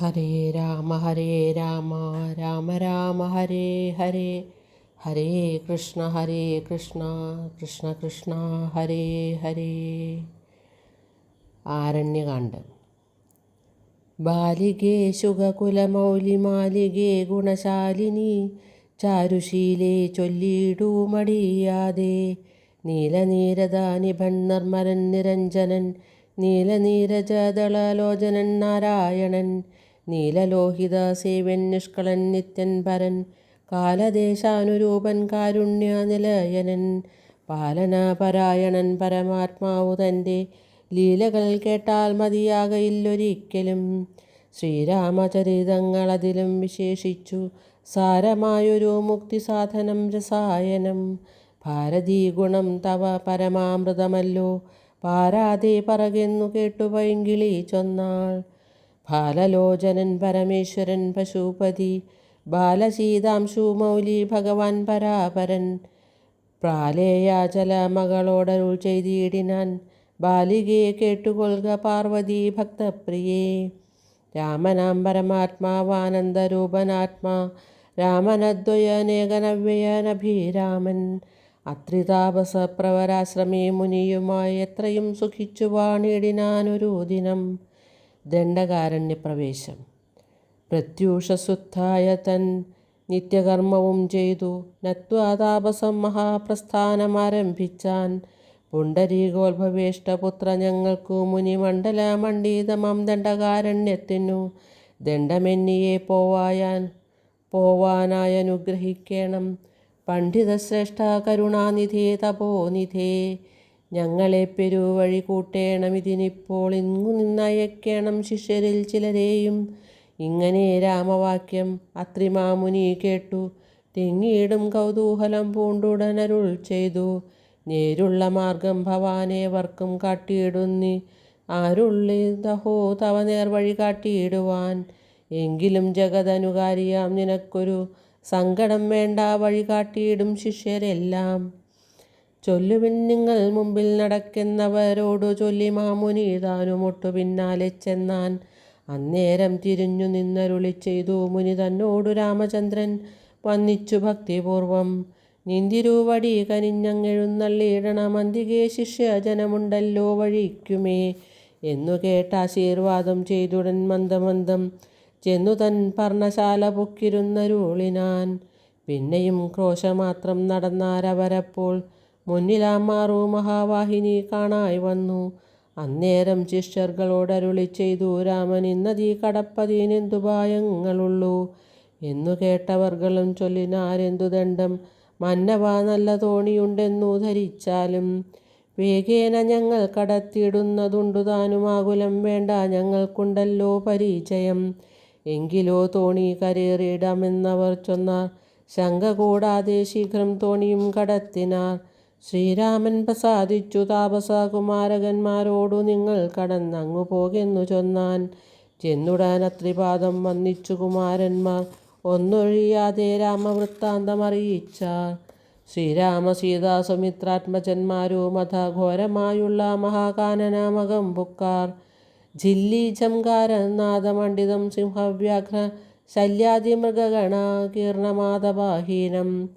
ഹരേ രാമ രാമ രാമ ഹരേ ഹരേ, ഹരേ കൃഷ്ണ കൃഷ്ണ കൃഷ്ണ ഹരേ ഹരേ. ആരണ്യകാണ്ഡം. ബാലികേ ശുഗകുലമൗലിമാലികേ ഗുണശാലിനി, ചാരുശീലേ ചൊല്ലിയിടൂ മടിയാതെ. നീലനീരദാനിഭൻ നിർമ്മലൻ നിരഞ്ജനൻ, നീലനീരജദളലോചനൻ നാരായണൻ, നീലലോഹിത സേവ്യൻ നിഷ്കളൻ നിത്യൻ പരൻ, കാലദേശാനുരൂപൻ കാരുണ്യനിലയനൻ, പാലനപരായണൻ പരമാത്മാവു തൻ്റെ ലീലകൾ കേട്ടാൽ മതിയാകയില്ലൊരിക്കലും. ശ്രീരാമചരിതങ്ങളതിലും വിശേഷിച്ചു സാരമായൊരു മുക്തിസാധനം രസായനം. ഭാരതീ ഗുണം തവ പരമാമൃതമല്ലോ, പാരാതെ പറകെന്നു കേട്ടു പൈങ്കിളി ചൊന്നാൾ. ബാലലോചനൻ പരമേശ്വരൻ പശുപതി, ബാലശീതാംശു മൗലി ഭഗവാൻ പരാപരൻ, പ്രാലേയാചല മകളോടരുൾ ചെയ്തിടിനാൻ, ബാലികയെ കേട്ടുകൊള്ളുക പാർവതി ഭക്തപ്രിയേ. രാമനാം പരമാത്മാവാനന്ദരൂപനാത്മാ, രാമനദ്വയനേകനവ്യയനഭിരാമൻ, അത്രിതാപസപ്രവരാശ്രമേ മുനിയുമായി എത്രയും സുഖിച്ചു വാണിടിനാനൊരു ദിനം. ദണ്ഡകാരണ്യപ്രവേശം. പ്രത്യൂഷസുത്ഥായ തൻ നിത്യകർമ്മവും ചെയ്തു നത്വാ താപസം മഹാപ്രസ്ഥാനമാരംഭിച്ചാൻ. പുണ്ടരീകോത്ഭവേഷ്ടപുത്ര ഞങ്ങൾക്കു മുനിമണ്ഡലമണ്ഡിതമാം ദണ്ഡകാരണ്യത്തിനു ദണ്ഡമെന്നിയെ പോവാനായനുഗ്രഹിക്കേണം. പണ്ഡിതശ്രേഷ്ഠ കരുണാനിധേ തപോനിധേ, ഞങ്ങളെ പെരുവഴി കൂട്ടേണമിതിനിപ്പോൾ ഇങ്ങു നിന്നയക്കേണം ശിഷ്യരിൽ ചിലരെയും. ഇങ്ങനെ രാമവാക്യം അത്രിമാമുനി കേട്ടു തിങ്ങിയിടും കൗതൂഹലം പൂണ്ടുടനരുൾ ചെയ്തു. നേരുള്ള മാർഗം ഭവാനേവർക്കും കാട്ടിയിടുന്നി, ആരുള്ളിതഹോ തവ നേർവഴി കാട്ടിയിടുവാൻ. എങ്കിലും ജഗദനുകാരിയാം നിനക്കൊരു സങ്കടം വേണ്ട, വഴി കാട്ടിയിടും ശിഷ്യരെല്ലാം. ചൊല്ലുവിൻ നിങ്ങൾ മുമ്പിൽ നടക്കുന്നവരോടു ചൊല്ലി. മാമുനി താനുമൊട്ടു പിന്നാലെ ചെന്നാൻ. അന്നേരം തിരിഞ്ഞു നിന്നരുളി ചെയ്തു മുനി തന്നോടു രാമചന്ദ്രൻ വന്നിച്ചു ഭക്തിപൂർവം. നിന്തിരുവടി കനിഞ്ഞങ്ങെഴുന്നള്ളിയിടണമന്തികെ ശിഷ്യജനമുണ്ടല്ലോ വഴിക്കുമേ എന്നു കേട്ട ആശീർവാദം ചെയ്തുടൻ മന്ദമന്ദം ചെന്നു തൻ പർണശാല പൊക്കിരുന്നരുളിനാൻ. പിന്നെയും ക്രോശമാത്രം നടന്നാരവരപ്പോൾ മുന്നിലാമാറു മഹാവാഹിനി കാണായി വന്നു. അന്നേരം ശിഷ്യർകളോടരുളി ചെയ്തു രാമൻ, ഇന്നതീ കടപ്പതിനെന്തു ഭയങ്ങളുള്ളൂ എന്നു കേട്ടവർകളും ചൊല്ലിനാരെന്തു ദണ്ഡം മന്നവ നല്ല തോണിയുണ്ടെന്നു ധരിച്ചാലും. വേഗേന ഞങ്ങൾ കടത്തിയിടുന്നതുണ്ടു താനും, ആകുലം വേണ്ട ഞങ്ങൾക്കുണ്ടല്ലോ പരിചയം. എങ്കിലോ തോണി കരേറിയിടാമെന്നവർ ചൊന്നാർ. ശങ്ക കൂടാതെ ശീഘ്രം തോണിയും കടത്തിനാർ. ശ്രീരാമൻ പ്രസാദിച്ചു താപസകുമാരകന്മാരോടു നിങ്ങൾ കടന്നങ്ങു പോകെന്നു ചൊന്നാൻ. ചെന്നുടൻ അത്രിപാദം വന്നിച്ചു കുമാരന്മാർ ഒന്നൊഴിയാതെ രാമവൃത്താന്തമറിയിച്ചാർ. ശ്രീരാമ സീതാ സുമിത്രാത്മജന്മാരുമഥ ഘോരമായുള്ള മഹാകാനനമകം പുക്കാർ. ജില്ലി ഝംകാരനാദമണ്ഡിതം സിംഹവ്യാഘ്ര ശല്യാദിമൃഗഗണ കീർണമാതപാഹീനം.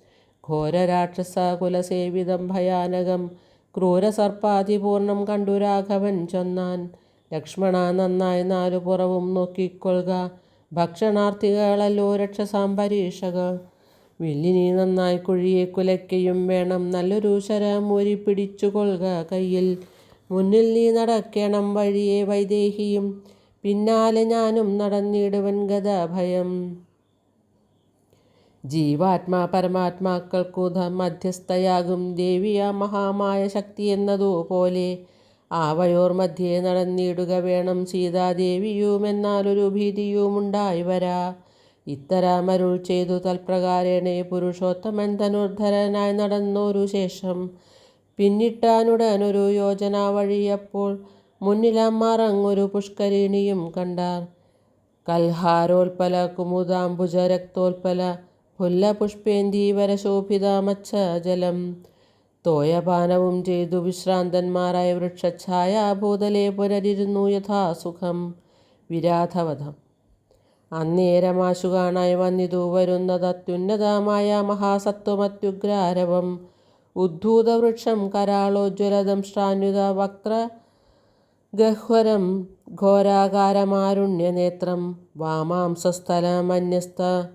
ഘോരരാക്ഷസകുലസേവിതം ഭയാനകം ക്രൂരസർപ്പാതിപൂർണം കണ്ടു രാഘവൻ ചൊന്നാൻ. ലക്ഷ്മണ നന്നായി നാലു പുറവും നോക്കിക്കൊള്ളുക, ഭക്ഷണാർത്ഥികളല്ലോ രക്ഷസാം പരീക്ഷകൾ. വില്ലിനി നന്നായി കുഴിയെ കുലയ്ക്കയും വേണം, നല്ലൊരു ശരമൂരി പിടിച്ചു കൊള്ളുക കയ്യിൽ. മുന്നിൽ നീ നടക്കണം വഴിയെ വൈദേഹിയും, പിന്നാലെ ഞാനും നടന്നിടുവൻ ഗദാഭയം. ജീവാത്മാ പരമാത്മാക്കൾക്കു മധ്യസ്ഥയാകും ദേവിയ മഹാമായ ശക്തി എന്നതുപോലെ ആവയോർ മധ്യേ നടന്നിടുക വേണം സീതാദേവിയുമെന്നാലൊരു ഭീതിയുമുണ്ടായി വരാ. ഇത്തരമരുൾ ചെയ്തു തൽപ്രകാരേണേ പുരുഷോത്തമൻ ധനുർധരനായി നടന്നൊരു ശേഷം പിന്നിട്ടാനുടനൊരു യോജന വഴിയപ്പോൾ മുന്നിലമറങ്ങൊരു പുഷ്കരിണിയും കണ്ടാർ. കൽഹാരോൽപല കുമുദാംബുജ രക്തോൽപല പുല്ലപുഷ്പേന്ദീവരശോഭിത മച്ഛജലം. തോയപാനവും ചെയ്തു വിശ്രാന്തന്മാരായ വൃക്ഷഛായാഭൂതലെ പുനരിരുന്നു യഥാസുഖം. വിരാധവധം. അന്നേരമാശു കാണായി വന്നിതു വരുന്നതത്യുന്നതമായ മഹാസത്വമത്യുഗ്രാരവം ഉദ്ധൂതവൃക്ഷം കരാളോജ്വലദംഷ്ട്രാന്യുത വക്ത്ര ഗഹ്വരം ഘോരാകാരമാരുണ്യനേത്രം വാമാംസസ്ഥലമന്യസ്ത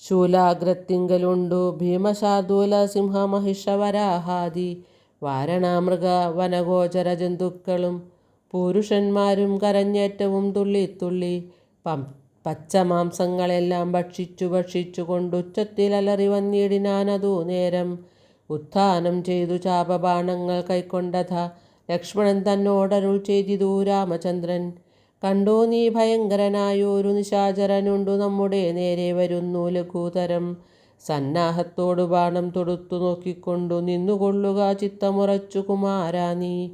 ശൂലാഗ്രത്തിങ്കലുണ്ടു ഭീമശാർദൂല സിംഹമഹിഷവരാഹാദി വാരണാമൃഗ വനഗോചര ജന്തുക്കളും പുരുഷന്മാരും കരഞ്ഞേറ്റവും തുള്ളിത്തുള്ളി പച്ചമാംസങ്ങളെല്ലാം ഭക്ഷിച്ചു കൊണ്ടുച്ചത്തിലലറി വന്നിടിനാനതു നേരം ഉത്ഥാനം ചെയ്തു ചാപബാണങ്ങൾ കൈക്കൊണ്ടഥ ലക്ഷ്മണൻ തന്നോടരുൾ ചെയ്തിതു രാമചന്ദ്രൻ. കണ്ടോ നീ ഭയങ്കരനായൊരു നിശാചരനുണ്ടു നമ്മുടെ നേരെ വരുന്നു ലഘുതരം സന്നാഹത്തോടു ബാണം തൊടുത്തു നോക്കിക്കൊണ്ടു നിന്നുകൊള്ളുക ചിത്തമുറച്ചു കുമാരാ നീ.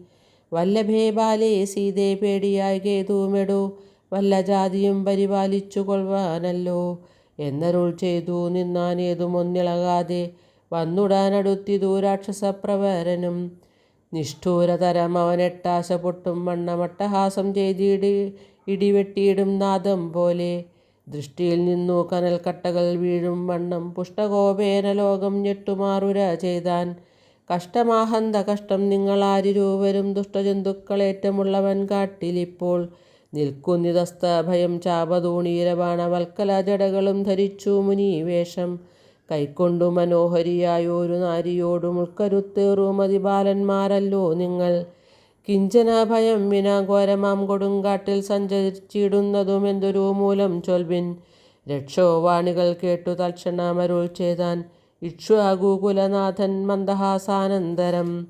വല്ലഭേ ബാലേ സീതേ പേടിയായി കേതുമെടോ വല്ല ജാതിയും പരിപാലിച്ചു കൊള്ളുവാനല്ലോ എന്നരുൾ ചെയ്തു നിന്നാനേതുമൊന്നിളകാതെ വന്നുടാനടുത്തിതു രാക്ഷസപ്രവരനും. നിഷ്ഠൂരതരം അവനെട്ടാശ പൊട്ടും വണ്ണമട്ടഹാസം ചെയ്തിടി ഇടിവെട്ടിയിടും നാദം പോലെ ദൃഷ്ടിയിൽ നിന്നു കനൽക്കട്ടകൾ വീഴും വണ്ണം പുഷ്ടകോപേന ലോകം ഞെട്ടുമാറുര ചെയ്താൻ. കഷ്ടമാഹന്ത കഷ്ടം നിങ്ങളാരിരൂവരും ദുഷ്ടജന്തുക്കളേറ്റമുള്ളവൻ കാട്ടിലിപ്പോൾ നിൽക്കുന്നിതസ്ത ഭയം ചാപതൂണീരബാണവൽക്കല ജടകളും ധരിച്ചു മുനിവേഷം കൈക്കൊണ്ടു മനോഹരിയായൊരു നാരിയോടും ഉൾക്കരുത്തേറുമതി ബാലന്മാരല്ലോ നിങ്ങൾ. കിഞ്ചന ഭയം വിനാ ഘോരമാം കൊടുങ്കാട്ടിൽ സഞ്ചരിച്ചിടുന്നതും എന്തൊരു മൂലം ചൊൽവിൻ. രക്ഷോവാണികൾ കേട്ടു തൽക്ഷണമരുൾ ചെയ്താൻ ഇക്ഷ്വാകുകുലനാഥൻ മന്ദഹാസാനന്തരം.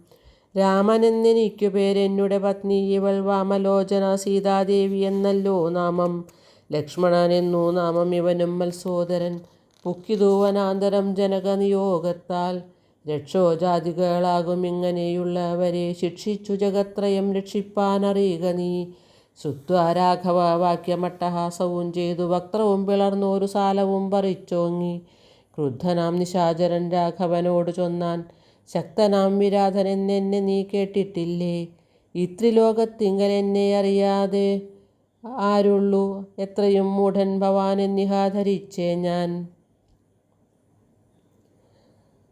രാമനെന്നെനിക്കു പേരെന്നുടെ പത്നി ഇവൾ വാമലോചന സീതാദേവി എന്നല്ലോ നാമം. ലക്ഷ്മണനെന്നു നാമം ഇവനും മത്സോദരൻ പുക്കിതു വനാന്തരം ജനകനിയോഗത്താൽ. രക്ഷോജാതികളാകും ഇങ്ങനെയുള്ളവരെ ശിക്ഷിച്ചു ജഗത്രയം രക്ഷിപ്പാനറിയുക നീ. ശ്രുത്വാ രാഘവ വാക്യമട്ടഹാസവും ചെയ്തു വക്ത്രവും പിളർന്നോരു സാലവും പറിച്ചോങ്ങി. ക്രുദ്ധനാം നിശാചരൻ രാഘവനോട് ചൊന്നാൻ ശക്തനാം വിരാധനെന്നെ നീ കേട്ടിട്ടില്ലേ? ഇത്രിലോകത്തിങ്കൽ എന്നെ അറിയാതെ ആരുള്ളൂ? എത്രയും മൂഢൻ ഭവാനെന്നിഹ ധരിച്ചേ ഞാൻ.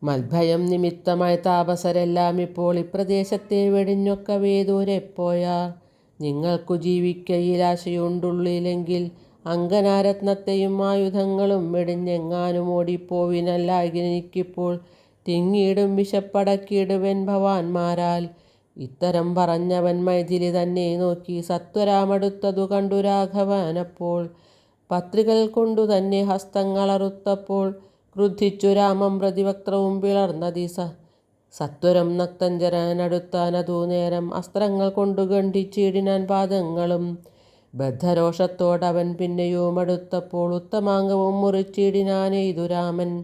മദ്ഭയം നിമിത്തമായി താപസരെല്ലാം ഇപ്പോൾ ഇപ്രദേശത്തെ വെടിഞ്ഞൊക്കവേ ദൂരെ പോയാർ. നിങ്ങൾക്കു ജീവിക്കയിലാശയുണ്ടുള്ളിലെങ്കിൽ അങ്കനാരത്നത്തെയും ആയുധങ്ങളും വെടിഞ്ഞെങ്ങാനും ഓടിപ്പോവിനല്ലായെനിക്കിപ്പോൾ തിങ്ങിയിടും വിശപ്പടക്കിയിടുവൻ ഭവാന്മാരാൽ. ഇത്തരം പറഞ്ഞവൻ മൈഥിലി തന്നെ നോക്കി സത്വരാമടുത്തതു കണ്ടു രാഘവനപ്പോൾ. പത്രികൾ കൊണ്ടു തന്നെ ഹസ്തങ്ങളറുത്തപ്പോൾ ക്രുദ്ധിച്ചു രാമം പ്രതിവക്ത്രവും പിളർന്നതി സത്വരം നക്തഞ്ചരനടുത്താനതു നേരം അസ്ത്രങ്ങൾ കൊണ്ടു ഖണ്ഡിച്ചിടിനാൻ പാദങ്ങളും. ബദ്ധരോഷത്തോടവൻ പിന്നെയുമടുത്തപ്പോൾ ഉത്തമാംഗവും മുറിച്ചിടിനാനെയ്തു രാമൻ.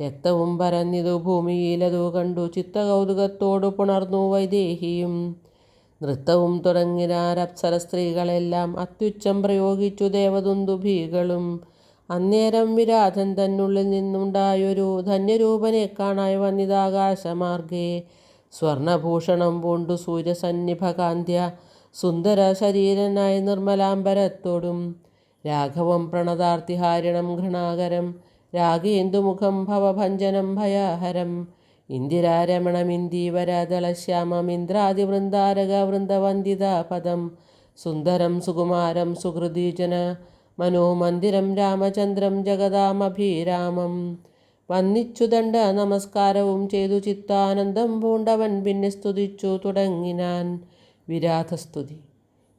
രക്തവും പരന്നിതു ഭൂമിയിലതു കണ്ടു ചിത്തകൗതുകത്തോടു പുണർന്നു വൈദേഹിയും. നൃത്തവും തുടങ്ങിനാരപ്സര സ്ത്രീകളെല്ലാം അത്യുച്ചം പ്രയോഗിച്ചു ദേവദുന്ദുഭികളും. അന്നേരം വിരാധൻ തന്നുള്ളിൽ നിന്നുണ്ടായൊരു ധന്യരൂപനെ കാണായി വന്നിതാകാശമാർഗേ. സ്വർണഭൂഷണം പൂണ്ടു സൂര്യസന്നിഭകാന്ത്യ സുന്ദര ശരീരനായി നിർമ്മലാംബരത്തോടും രാഘവം പ്രണതാർത്തിഹാരിണം ഘൃണാകരം രാഗേന്ദുമുഖം ഭവഭഞ്ജനം ഭയഹരം. ഇന്ദിരാരമണമിന്ദീവരദളശ്യാമമിന്ദ്രാദിവൃന്ദാരക വൃന്ദവന്ദിത പദം സുന്ദരം സുകുമാരം സുഹൃദീജന മനോമന്ദിരം രാമചന്ദ്രം ജഗദാമഭിരാമം. വന്നിച്ചു ദണ്ഡ നമസ്കാരവും ചെയ്തു ചിത്താനന്ദം പൂണ്ടവൻ പിന്നെ സ്തുതിച്ചു തുടങ്ങിനാൻ വിരാധസ്തുതി.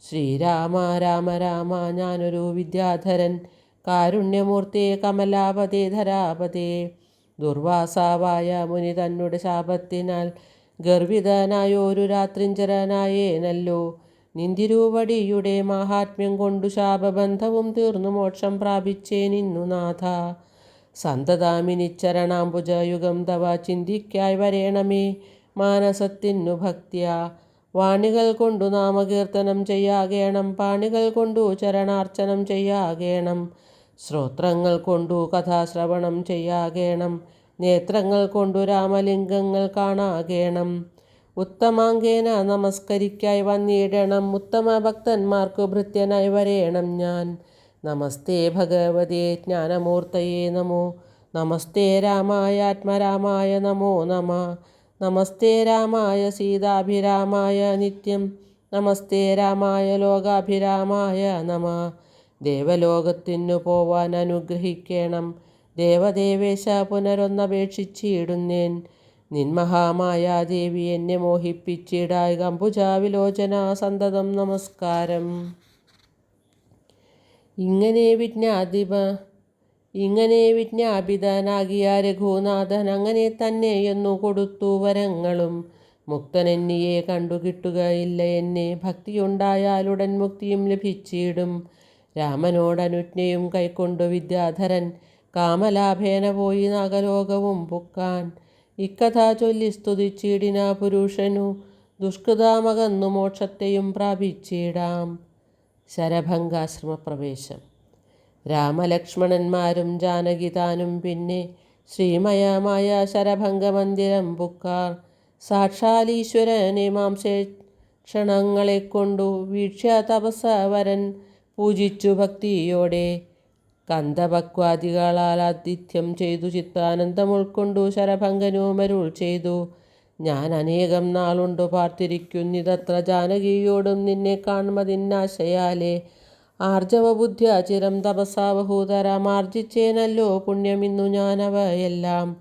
ശ്രീരാമ രാമ രാമ ഞാനൊരു വിദ്യാധരൻ കാരുണ്യമൂർത്തേ കമലാപതേ ധരാപതേ. ദുർവാസാവായ മുനി തന്നുടെ ശാപത്തിനാൽ ഗർവിതനായൊരു രാത്രിഞ്ചരനായേനല്ലോ. നിന്തിരുവടിയുടെ മാഹാത്മ്യം കൊണ്ടു ശാപബന്ധവും തീർന്നു മോക്ഷം പ്രാപിച്ചേനിന്നു നാഥ. സന്തതാമിനിച്ചരണാംബുജയുഗം തവ ചിന്തിക്കായി വരേണമേ മാനസത്തിനു ഭക്തിയാ. വാണികൾ കൊണ്ടു നാമകീർത്തനം ചെയ്യാകേണം പാണികൾ കൊണ്ടു ചരണാർച്ചനം ചെയ്യാകേണം. ശ്രോത്രങ്ങൾ കൊണ്ടു കഥാശ്രവണം ചെയ്യാകേണം നേത്രങ്ങൾ കൊണ്ടു രാമലിംഗങ്ങൾ കാണാകേണം. ഉത്തമാംഗേന നമസ്കരിക്കായി വന്നിടണം ഉത്തമ ഭക്തന്മാർക്കു ഭൃത്യനായി വരേണം ഞാൻ. നമസ്തേ ഭഗവതേ ജ്ഞാനമൂർത്തയേ നമോ. നമസ്തേ രാമായ ആത്മരാമായ നമോ നമഃ. നമസ്തേ രാമായ സീതാഭിരാമായ നിത്യം. നമസ്തേ രാമായ ലോകാഭിരാമായ നമഃ. ദേവലോകത്തിനു പോവാൻ അനുഗ്രഹിക്കണം ദേവദേവേശ, പുനരൊന്നപേക്ഷിച്ചിടുന്നേൻ. നിൻമഹാമായാദേവി എന്നെ മോഹിപ്പിച്ചിടായി കമ്പുജാവിലോചന സന്തതം നമസ്കാരം. ഇങ്ങനെ വിജ്ഞാപിതനാകിയ രഘുനാഥൻ അങ്ങനെ തന്നെയെന്നു കൊടുത്തു വരങ്ങളും. മുക്തനെന്നിയെ കണ്ടുകിട്ടുകയില്ല എന്നെ, ഭക്തിയുണ്ടായാലുടൻ മുക്തിയും ലഭിച്ചിടും. രാമനോടനുജ്ഞയും കൈക്കൊണ്ടു വിദ്യാധരൻ കാമലാഭേന പോയി നാഗലോകവും പുക്കാൻ. ഇക്കഥ ചൊല്ലി സ്തുതിച്ചിടിന പുരുഷനു ദുഷ്കൃതാമകന്നു മോക്ഷത്തെയും പ്രാപിച്ചിടാം. ശരഭംഗാശ്രമപ്രവേശം. രാമലക്ഷ്മണന്മാരും ജാനകി താനും പിന്നെ ശ്രീമയമായ ശരഭംഗമന്ദിരം പുക്കാർ. സാക്ഷാലീശ്വരനെ മാംസേക്ഷണങ്ങളെക്കൊണ്ടു വീക്ഷ്യ തപസ്സവരൻ പൂജിച്ചു ഭക്തിയോടെ. കന്ദപക്വാദികളാൽ ആതിഥ്യം ചെയ്തു ചിത്താനന്ദം ഉൾക്കൊണ്ടു ശരഭംഗനുമരുൾ ചെയ്തു. ഞാൻ അനേകം നാളുണ്ടു പാർത്തിരിക്കുന്നിതത്ര ജാനകിയോടും നിന്നെ കാൺമതിന്നാശയാലേ. ആർജവബുദ്ധ്യ ചിരം തപസാ ബഹുതരമാർജിച്ചേനല്ലോ പുണ്യമിന്നു ഞാനവയെല്ലാം.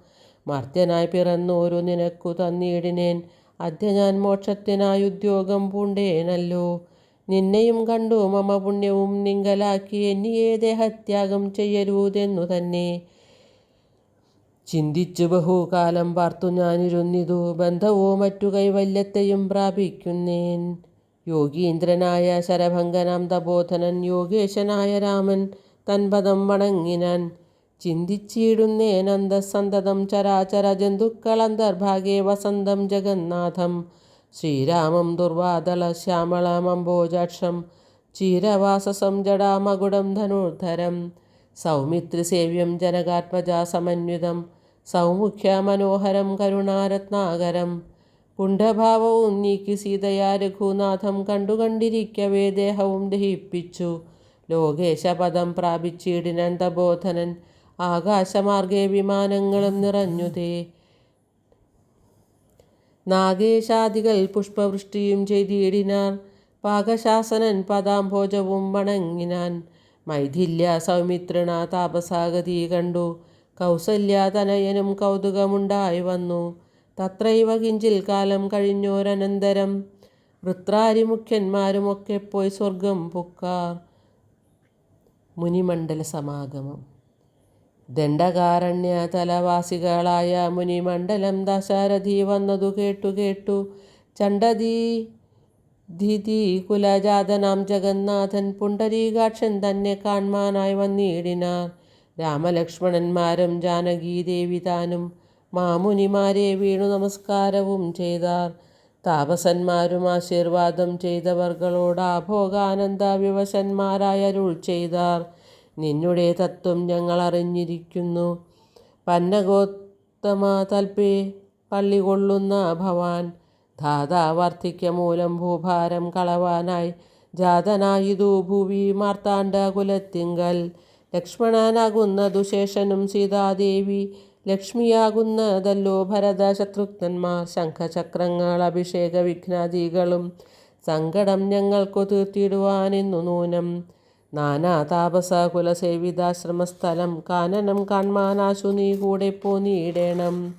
മർത്യനായി പിറന്നോരു നിനക്കു തന്നിടിനേൻ, അദ്യ ഞാൻ മോക്ഷത്തിനായി ഉദ്യോഗം പൂണ്ടേനല്ലോ. നിന്നെയും കണ്ടു മമ പുണ്യവും നിങ്കലാക്കി എന്നിയെ ദേഹത്യാഗം ചെയ്യരുതെന്നു തന്നെ ചിന്തിച്ചു ബഹുകാലം പാർത്തു ഞാനിരുന്നിതു. ബന്ധവോ മറ്റു കൈവല്യത്തെയും പ്രാപിക്കുന്നേൻ. യോഗീന്ദ്രനായ ശരഭംഗനാം തപോധനൻ യോഗേശനായ രാമൻ തൻപദം വണങ്ങിനാൻ. ചിന്തിച്ചിടുന്നേൻ അന്തസ്സന്തതം ചരാചര ജന്തുക്കളന്തർഭാഗേ വസന്തം ജഗന്നാഥം. ശ്രീരാമം ദുർവാദള ശ്യാമളമംബോജാക്ഷം ചീരവാസസം ജടാമകുടം ധനുർധരം. സൗമിത്രിസേവ്യം ജനകാത്മജാ സമന്വിതം സൗമുഖ്യ മനോഹരം കരുണാരത്നാകരം. പുണ്ഡഭാവവും നീക്കി സീതയാ രഘുനാഥം കണ്ടിരിക്കവേ ദേഹവും ദഹിപ്പിച്ചു. ലോകേശപദം പ്രാപിച്ചിടിനൻ തപോധനൻ, ആകാശമാർഗേ വിമാനങ്ങളും നിറഞ്ഞുതേ. നാഗേശാദികൾ പുഷ്പവൃഷ്ടിയും ചെയ്തിടിനാർ. പാകശാസനൻ പദാംഭോജവും വണങ്ങിനാൻ. മൈഥില്യ സൗമിത്രിണ താപസാഗതി കണ്ടു കൗസല്യാതനയനും കൗതുകമുണ്ടായി വന്നു. തത്രൈവ കിഞ്ചിൽ കാലം കഴിഞ്ഞോരനന്തരം വൃത്രാരിമുഖ്യന്മാരുമൊക്കെ പോയി സ്വർഗം പുക്കാർ. മുനിമണ്ഡല സമാഗമം. ദണ്ഡകാരണ്യ തലവാസികളായ മുനിമണ്ഡലം ദശരഥി വന്നതു കേട്ടു ചണ്ഡദീതി കുലജാതനാം ജഗന്നാഥൻ പുണ്ടരീകാക്ഷൻ തന്നെ കാൺമാനായി വന്നിടിനാർ. രാമലക്ഷ്മണന്മാരും ജാനകീദേവി താനും മാമുനിമാരെ വീണു നമസ്കാരവും ചെയ്താർ. താപസന്മാരും ആശീർവാദം ചെയ്തവർകളോട് ആഭോഗാനന്ദ വിവശന്മാരായരുൾ ചെയ്താർ. നിന്നുടെ തത്വം ഞങ്ങൾ അറിഞ്ഞിരിക്കുന്നു. പന്നഗോത്തമ തൽപേ പള്ളികൊള്ളുന്ന ഭവാൻ. ധാതാവർത്തിക്യമൂലം ഭൂഭാരം കളവാനായി ജാതനായിതു ഭൂവി മാർത്താണ്ഡ കുലത്തിങ്കൽ. ലക്ഷ്മണനാകുന്നതു ശേഷനും സീതാദേവി ലക്ഷ്മിയാകുന്നതല്ലോ ഭരത ശത്രുഘ്നന്മാർ. ശംഖചക്രങ്ങൾ അഭിഷേക വിഘ്നാദികളും സങ്കടം ഞങ്ങൾക്കു തീർത്തിടുവാനെന്നു നൂനം. നാനാ താപസ കുലസേവിതാശ്രമസ്ഥലം കാനനം കാൺമാനാശു നീ കൂടെ പോന്നിടേണം.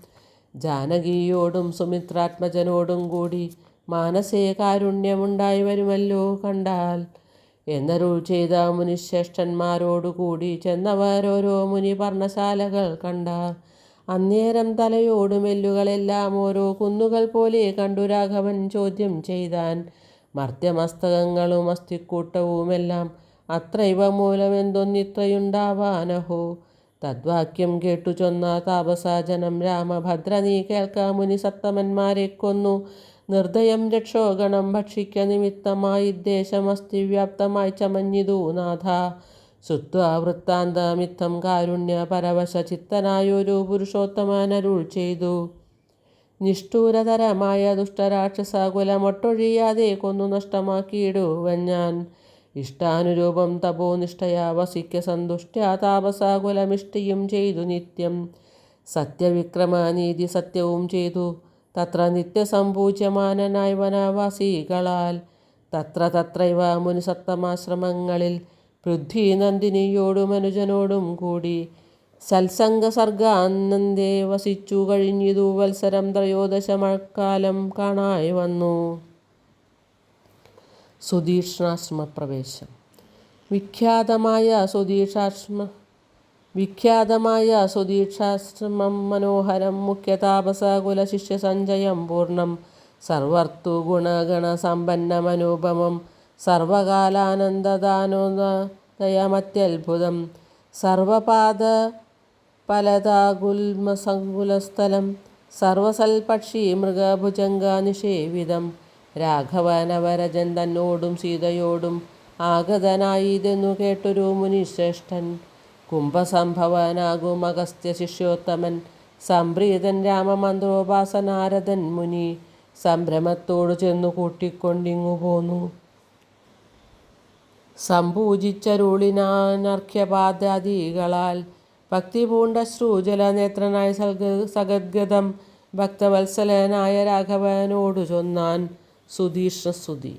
ജാനകിയോടും സുമിത്രാത്മജനോടും കൂടി മാനസേ കാരുണ്യമുണ്ടായി വരുമല്ലോ കണ്ടാൽ എന്നരുൾ ചെയ്ത മുനിശ്രേഷ്ഠന്മാരോടുകൂടി ചെന്നവരോരോ മുനി പർണശാലകൾ കണ്ടാർ. അന്നേരം തലയോടുമെല്ലുകളെല്ലാം ഓരോ കുന്നുകൾ പോലെ കണ്ടു രാഘവൻ ചോദ്യം ചെയ്താൻ. മർത്യമസ്തകങ്ങളും അസ്ഥിക്കൂട്ടവുമെല്ലാം അത്രൈവ മൂലമെന്തൊന്നിത്രയുണ്ടാവാനഹോ. തദ്വാക്യം കേട്ടു ചൊന്ന താപസജനം രാമഭദ്ര നീ കേൾക്ക മുനി സത്തമന്മാരെ കൊന്നു നിർദ്ദയം രക്ഷോഗണം ഭക്ഷിക്ക നിമിത്തമായി ദേശമസ്തി വ്യാപ്തമായി ചമഞ്ഞിതു നാഥ. ശ്രുത്വാ വൃത്താന്തമിത്തം കാരുണ്യ പരവശ ചിത്തനായൊരു പുരുഷോത്തമനരുൾ ചെയ്തു. നിഷ്ഠൂരതരമായ ദുഷ്ടരാക്ഷസകുലമൊട്ടൊഴിയാതെ കൊന്നു നഷ്ടമാക്കിയിടുവൻ ഞാൻ. ഇഷ്ടാനുരൂപം തപോനിഷ്ഠയാ വസിക്ക സന്തുഷ്ട്യാ താപസാകുലമിഷ്ടിയും ചെയ്തു നിത്യം. സത്യവിക്രമനീതി സത്യവും ചെയ്തു തത്ര നിത്യസമ്പൂജ്യമാനനായി വനവാസികളാൽ. തത്രൈവ മുനിസത്തമാശ്രമങ്ങളിൽ പൃഥ്വി നന്ദിനിയോടും അനുജനോടും കൂടി സത്സംഗ സർഗാനന്ദേ വസിച്ചു കഴിഞ്ഞിതു വത്സരം ത്രയോദശമഴക്കാലം കാണായി വന്നു. സുധീഷ്ണാശ്രമപ്രവേശം. വിഖ്യാതമായ സുധീക്ഷാശ്രമം മനോഹരം മുഖ്യതാപസകുലശിഷ്യസഞ്ചയം പൂർണ്ണം സർവർത്തു ഗുണഗണസമ്പന്നമനുപമം സർവകാലാനന്ദദാനോദയമത്യത്ഭുതം സർവപാദഫലദാകുൽമസങ്കുലസ്ഥലം സർവസൽപക്ഷി മൃഗഭുജംഗനിഷേവിതം. രാഘവനവരജൻ തന്നോടും സീതയോടും ആഗതനായിതെന്നു കേട്ടൊരു മുനിശ്രേഷ്ഠൻ കുംഭസംഭവനാകും അഗസ്ത്യ ശിഷ്യോത്തമൻ സംപ്രീതൻ രാമമന്ത്രോപാസനാരദൻ മുനി സംഭ്രമത്തോടു ചെന്നു കൂട്ടിക്കൊണ്ടിങ്ങു പോന്നു. സംപൂജിച്ചരുളിനാനർഘ്യപാദാദികളാൽ ഭക്തി പൂണ്ടശ്രൂജലനേത്രനായി സഗദ്ഗതം ഭക്തവത്സലനായ രാഘവനോടു ചൊന്നാൻ. സുധീഷ്ണസ്തുതി.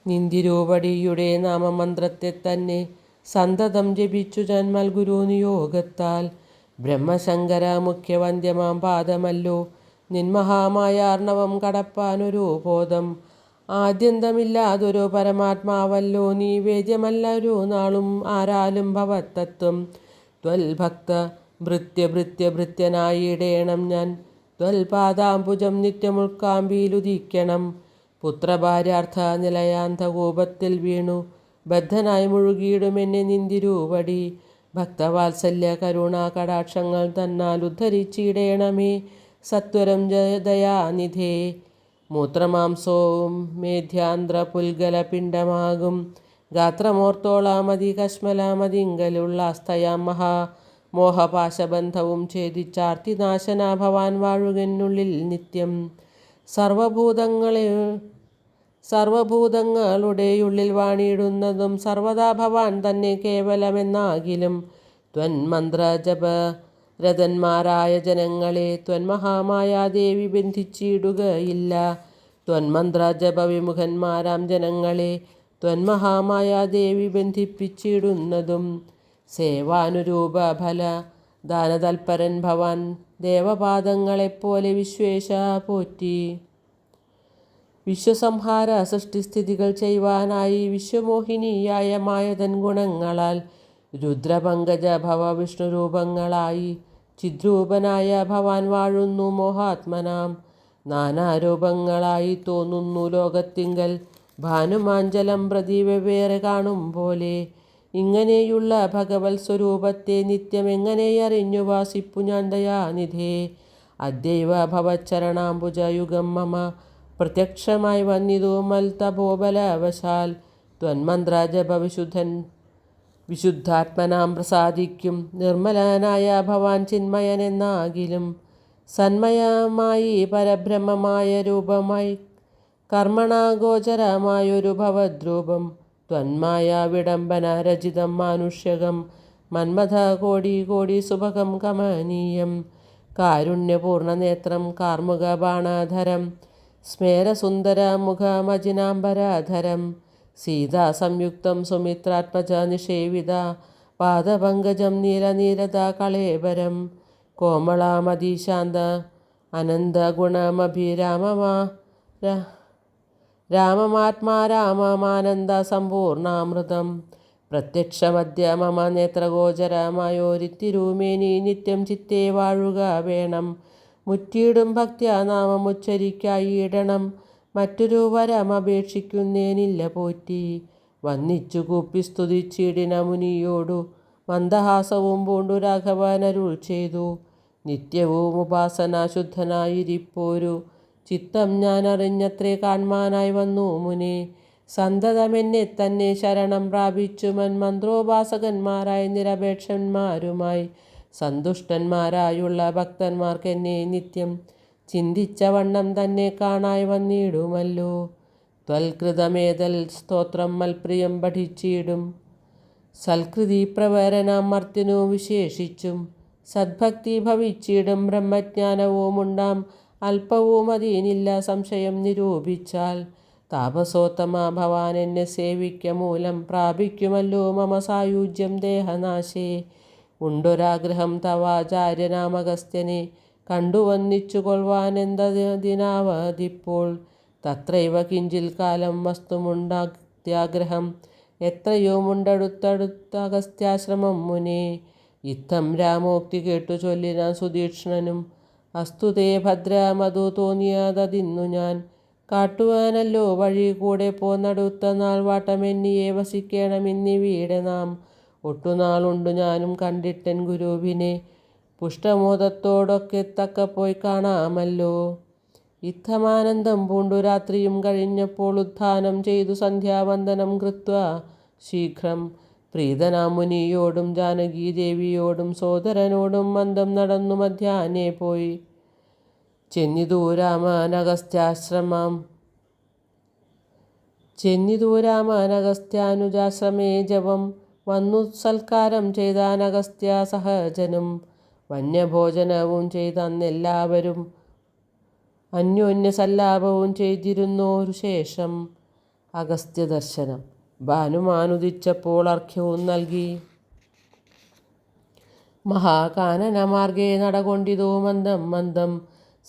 നിന്തിരൂപടിയുടെ നാമമന്ത്രത്തെ തന്നെ സന്തതം ജപിച്ചു ജന്മൽ ഗുരു നിയോഗത്താൽ ബ്രഹ്മശങ്കര മുഖ്യവന്ദ്യമാം പാദമല്ലോ നിന്മഹാമായാർണവം കടപ്പാനൊരു ബോധം. ആദ്യന്തമില്ലാതൊരു പരമാത്മാവല്ലോ നീ വേദ്യമല്ലൊരു നാളും ആരാലും ഭവത്തത്വം. ത്വൽഭക്ത ഭൃത്യനായിടേണം ഞാൻ ത്വൽപാദാംബുജം നിത്യമുൾക്കാമ്പിയിലുദിക്കണം. പുത്രഭാര്യാർത്ഥ നിലയാന്തകൂപത്തിൽ വീണു ബദ്ധനായി മുഴുകിയിടുമെന്നെ നിന്തിരൂപടി. ഭക്തവാത്സല്യ കരുണാ കടാക്ഷങ്ങൾ തന്നാൽ ഉദ്ധരിച്ചിടേണമേ സത്വരം ദയാനിധേ. മൂത്രമാംസവും മേധ്യാന്ത്രപുൽഗലപിണ്ഡമാകും ഗാത്രമോർത്തോളാമതികശ്മലമതിങ്കലുള്ള അസ്ഥയാം മോഹപാശബന്ധവും ഛേദിച്ചാർത്തിനാശന ഭവാൻ വാഴുകെന്നുള്ളിൽ നിത്യം. സർവഭൂതങ്ങളുടെയുള്ളിൽ വാണിയിടുന്നതും സർവദാ ഭവാൻ തന്നെ കേവലമെന്നാകിലും ത്വന്മന്ത്രജപരതന്മാരായ ജനങ്ങളെ ത്വന്മഹാമായാദേവി ബന്ധിച്ചിടുകയില്ല. ത്വന്മന്ത്രജപവിമുഖന്മാരാം ജനങ്ങളെ ത്വന്മഹാമായാദേവി ബന്ധിപ്പിച്ചിടുന്നതും. സേവാനുരൂപ ഫല ദാനതൽപരൻ ഭവാൻ ദേവപാദങ്ങളെപ്പോലെ വിശ്വേശ പോറ്റി. വിശ്വസംഹാര സൃഷ്ടിസ്ഥിതികൾ ചെയ്യുവാനായി വിശ്വമോഹിനിയായ മായതൻ ഗുണങ്ങളാൽ രുദ്രപങ്കജ ഭവ വിഷ്ണുരൂപങ്ങളായി ചിദ്രൂപനായ ഭവാൻ വാഴുന്നു മോഹാത്മനാം. നാനാരൂപങ്ങളായി തോന്നുന്നു ലോകത്തിങ്കൽ ഭാനുമാഞ്ചലം പ്രതി വെവ്വേറെ കാണും പോലെ. ഇങ്ങനെയുള്ള ഭഗവത് സ്വരൂപത്തെ നിത്യമെങ്ങനെയറിഞ്ഞു വാസിപ്പു ഞാൻ ദയാനിധേ. അദ്യൈവ ഭവച്ചരണാംബുജയുഗം മമ പ്രത്യക്ഷമായി വന്നിതു മൽതപോബലവശാൽ. ത്വന്മന്ത്രജപ വിശുദ്ധാത്മനാം പ്രസാദിക്കും നിർമ്മലനായ ഭവാൻ ചിന്മയനെന്നാകിലും സന്മയമായി പരബ്രഹ്മമായ രൂപമായി കർമ്മണാഗോചരമായൊരു ഭവദ്രൂപം. ത്വന്മായ വിഡംബന രചിതം മാനുഷ്യകം മന്മഥ കോടി കോടി സുഭഗം കമനീയം. കാരുണ്യപൂർണനേത്രം കാർമുകബാണധരം സ്മേരസുന്ദര മുഖമജിനാംബരധരം സീതാസംയുക്തം സുമിത്രാത്മജ നിഷേവിത പാദപങ്കജം നീലനീരത കളേബരം. കോമളാമതിശാന്ത രാമമാത്മാ രാമമാനന്ദ സമ്പൂർണാമൃതം. പ്രത്യക്ഷമദ്യ മമ നേത്രഗോചരമായോരിത്തിരുമേനി നിത്യം ചിത്തേ വാഴുക വേണം. മുറ്റിയിടും ഭക്ത്യാ നാമമുച്ചരിക്കായിടണം മറ്റൊരു വരമപേക്ഷിക്കുന്നേനില്ല പോറ്റി. വന്നിച്ചു കൂപ്പി സ്തുതിച്ചിടിന മുനിയോടു മന്ദഹാസവും പൂണ്ടു രാഘവനരുൾ ചെയ്തു. നിത്യവും ഉപാസന ശുദ്ധനായിരിപ്പോരു ചിത്തം ഞാൻ അറിഞ്ഞത്രേ കാൺമാനായി വന്നു മുനെ. സന്തതമെന്നെ തന്നെ ശരണം പ്രാപിച്ചു മന്മന്ത്രോപാസകന്മാരായി നിരപേക്ഷന്മാരുമായി സന്തുഷ്ടന്മാരായുള്ള ഭക്തന്മാർക്കെന്നെ നിത്യം ചിന്തിച്ച വണ്ണം തന്നെ കാണായി വന്നിടുമല്ലോ. ത്വൽകൃതമേതൽ സ്തോത്രം മൽപ്രിയം പഠിച്ചിടും. സൽകൃതി പ്രവരനാം മർത്തിനു വിശേഷിച്ചും സദ്ഭക്തി ഭവിച്ചിടും. ബ്രഹ്മജ്ഞാനവുമുണ്ടാം അല്പവും അതീനില്ല സംശയം നിരൂപിച്ചാൽ. താപസോത്തമ ഭവാൻ എന്നെ സേവിക്ക മൂലം പ്രാപിക്കുമല്ലോ മമ സായുജ്യം ദേഹനാശേ. ഉണ്ടൊരാഗ്രഹം തവാചാര്യനാമഗസ്ത്യനെ കണ്ടുവന്നിച്ചു കൊള്ളുവാനെന്തതിനാവതിപ്പോൾ. തത്രൈവ കിഞ്ചിൽ കാലം വസ്തുമുണ്ടത്യാഗ്രഹം എത്രയോ മുണ്ടടുത്തടുത്തഗസ്ത്യാശ്രമം മുനേ. ഇത്തം രാമോക്തി കേട്ടു ചൊല്ലിനാൻ സുതീക്ഷ്ണനും. അസ്തുതേ ഭദ്രമതു തോന്നിയതതിന്നു ഞാൻ കാട്ടുവാനല്ലോ വഴി. കൂടെ പോന്നടുത്ത നാൾ വാട്ടമെന്നിയെ വസിക്കേണമിന്നിവിടെ നാം. ഒട്ടുനാളുണ്ടു ഞാനും കണ്ടിട്ടൻ ഗുരുവിനെ പുഷ്ടമോദത്തോടൊക്കെ തക്കപ്പോയി കാണാമല്ലോ. ഇത്തമാനന്ദം പൂണ്ടു രാത്രിയും കഴിഞ്ഞപ്പോൾ ഉത്ഥാനം ചെയ്തു സന്ധ്യാവന്ദനം കൃത്വാ ശീഘ്രം. പ്രീതനാം മുനിയോടും ജാനകീദേവിയോടും സോദരനോടും മന്ദം നടന്നു മധ്യാഹ്നേ പോയി ചെന്നിതു രാമനഗസ്ത്യാനുജാശ്രമേ. ജപം വന്നു സൽക്കാരം ചെയ്താനഗസ്ത്യ സഹജനും. വന്യഭോജനവും ചെയ്തന്നെല്ലാവരും അന്യോന്യ സല്ലാപവും ചെയ്തിരുന്നോരു ശേഷം. അഗസ്ത്യദർശനം. ഭാനുമാനുദിച്ചപ്പോൾ അർഘ്യവും നൽകി മഹാകാനനമാർഗേ നടകൊണ്ടിതു മന്ദം മന്ദം.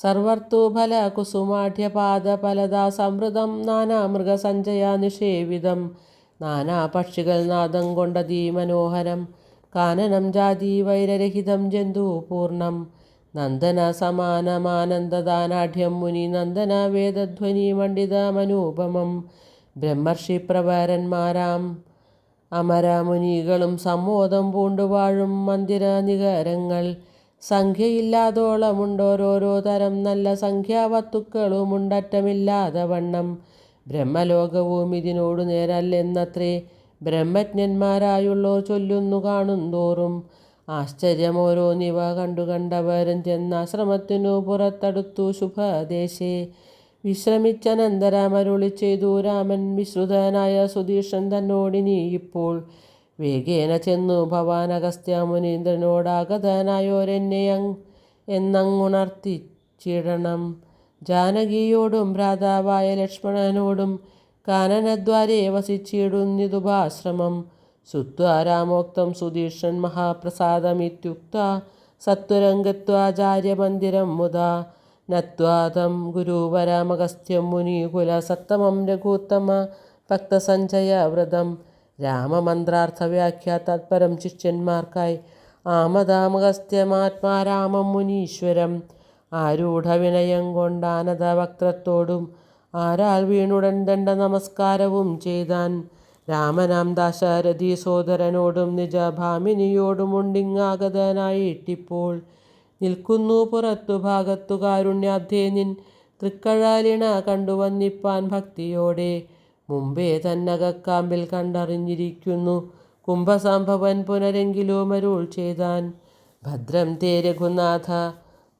സർവർത്തൂ ഫല കുസുമാഢ്യപാദഫലദാ സമൃതം നാനാമൃഗസഞ്ചയ നിഷേവിതം. നാനാ പക്ഷികൾ നാദം കൊണ്ടതീമനോഹരം. കാനനം ജാതി വൈരരഹിതം ജന്തുപൂർണം. നന്ദന സമാനമാനന്ദദാനാഢ്യം മുനി നന്ദന വേദധ്വനി മണ്ഡിതമനൂപമം. ബ്രഹ്മർഷി പ്രവരന്മാരാം അമരമുനികളും സമ്മോദം പൂണ്ടു വാഴും മന്ദിര നികരങ്ങൾ. സംഖ്യയില്ലാതോളമുണ്ടോരോരോ തരം നല്ല സംഖ്യാവസ്തുക്കളുമുണ്ടറ്റമില്ലാതെ വണ്ണം. ബ്രഹ്മലോകവും ഇതിനോടു നേരല്ലെന്നത്രേ ബ്രഹ്മജ്ഞന്മാരായുള്ളോർ ചൊല്ലുന്നു കാണുന്തോറും. ആശ്ചര്യമോരോന്നിവ കണ്ടവരും ചെന്നാശ്രമത്തിനു പുറത്തടുത്തു ശുഭദേശേ. വിശ്രമിച്ചനന്തരമരുളി ചെയ്തു രാമൻ വിശ്രുതനായ സുധീക്ഷൻ തന്നോടിനി ഇപ്പോൾ. വേഗേന ചെന്നു ഭവാൻ അഗസ്ത്യ മുനീന്ദ്രനോടാഗതനായോരെന്നെ എന്നങ്ങുണർത്തിച്ചിടണം. ജാനകിയോടും ഭ്രാതാവായ ലക്ഷ്മണനോടും കാനനദ്വാരേ വസിച്ചിടുന്നിതുപാശ്രമം. ശ്രുത്വാ രാമോക്തം സുധീക്ഷൻ മഹാപ്രസാദമിത്യുക്ത്വാ സത്വരം ഗത്വാചാര്യമന്ദിരം മുദാ. നത്വാ തം ഗുരുവരമഗസ്ത്യം മുനികുല സത്തമം രഘുത്തമ ഭക്തസഞ്ചയ വ്രതം. രാമമന്ത്രാർത്ഥവ്യാഖ്യ തത്പരം ശിഷ്യന്മാർക്കായി ആമതാമഗസ്ത്യമാത്മാരാമം മുനീശ്വരം. ആരൂഢവിനയം കൊണ്ടാനത വക്ത്രത്തോടും ആരാൽ വീണുടൻ ദണ്ഡ നമസ്കാരവും ചെയ്താൻ. രാമനാം ദാശരഥി സോദരനോടും നിജഭാമിനിയോടുമുണ്ടിങ്ങാഗതനായിട്ടിപ്പോൾ. നിൽക്കുന്നു പുറത്തു ഭാഗത്തു കാരുണ്യാബ്ധേ നിൻ തൃക്കഴലിണ കണ്ടുവന്നിപ്പാൻ ഭക്തിയോടെ. മുമ്പേ തന്നകക്കാമ്പിൽ കണ്ടറിഞ്ഞിരിക്കുന്നു കുംഭസംഭവൻ പുനരെങ്കിലുമരുൾ ചെയ്താൻ. ഭദ്രം തേ രഘുനാഥ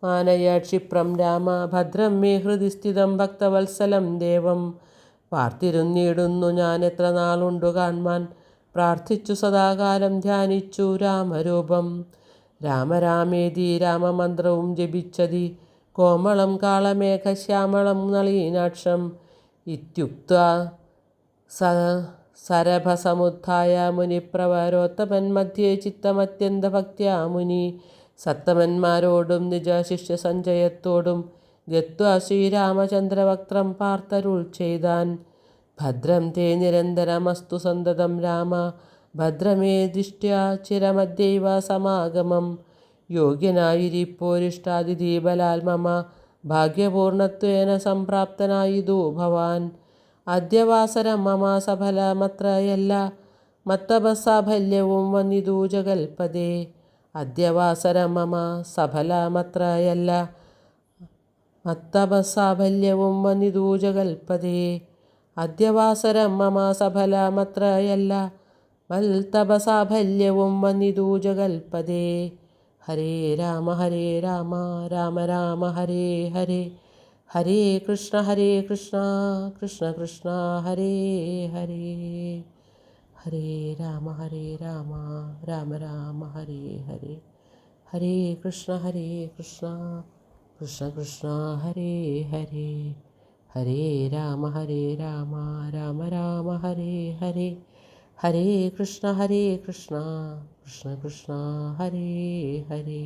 മാനയ ക്ഷിപ്രം രാമ. ഭദ്രം മേ ഹൃദി സ്ഥിതം ഭക്തവത്സലം ദേവം. പാർത്തിരുന്നിടുന്നു ഞാൻ എത്ര നാളുണ്ടു കാൺമാൻ. പ്രാർത്ഥിച്ചു സദാകാലം ധ്യാനിച്ചു രാമരൂപം. രാമരാമേതി രാമമന്ത്രവും ജപിച്ചതി കോമളം കാളമേഘശ്യാമളം നളീനാക്ഷം. ഇത്യുക്ത്വാ സരഭസമുത്ഥായ മുനിപ്രവരോത്തമൻ മധ്യേ ചിത്തമത്യന്തഭക്ത്യാ മുനി. സത്തമന്മാരോടും നിജശിഷ്യ സഞ്ജയത്തോടും ഗത്വാ ശ്രീരാമചന്ദ്രവക്ത്രം പാർത്തരുൾ ചെയ്താൻ. ഭദ്രം തേ നിരന്തരമസ്തു സന്തതം രാമ. ഭദ്രമേ ദൃഷ്ട്യാ ചിരമദ്യൈവ സമാഗമം. യോഗ്യനായിരിപ്പോരിഷ്ടാതിഥിബലാൽ മമ ഭാഗ്യപൂർണത്വേന സംപ്രാപ്തനായിതു ഭവാൻ. അദ്യവാസരം മമ സഫലമത്രയല്ല മത്തപസാഫല്യവും വന്നിതു ജഗൽപദേ. അദ്യവാസരം മമ സഫലമത്രയല്ല മത്തപസാഫല്യവും വന്നിതു ജഗൽപദേ. അദ്യവാസരം മമ സഫലമത്രയല്ല മൽത്തപസാഫല്യവും വന്നിതു ജഗൽപദേ. ഹരേ രാമ രാമ രാമ ഹരേ ഹരേ. ഹരേ കൃഷ്ണ കൃഷ്ണ കൃഷ്ണ ഹരേ ഹരേ, ഹരേ രാമ രാമ രാമ ഹരേ ഹരേ, ഹരേ കൃഷ്ണ കൃഷ്ണ കൃഷ്ണ ഹരേ ഹരേ, ഹരേ രാമ രാമ രാമ ഹരേ ഹരേ, ഹരേ കൃഷ്ണ കൃഷ്ണ കൃഷ്ണ ഹരേ ഹരേ.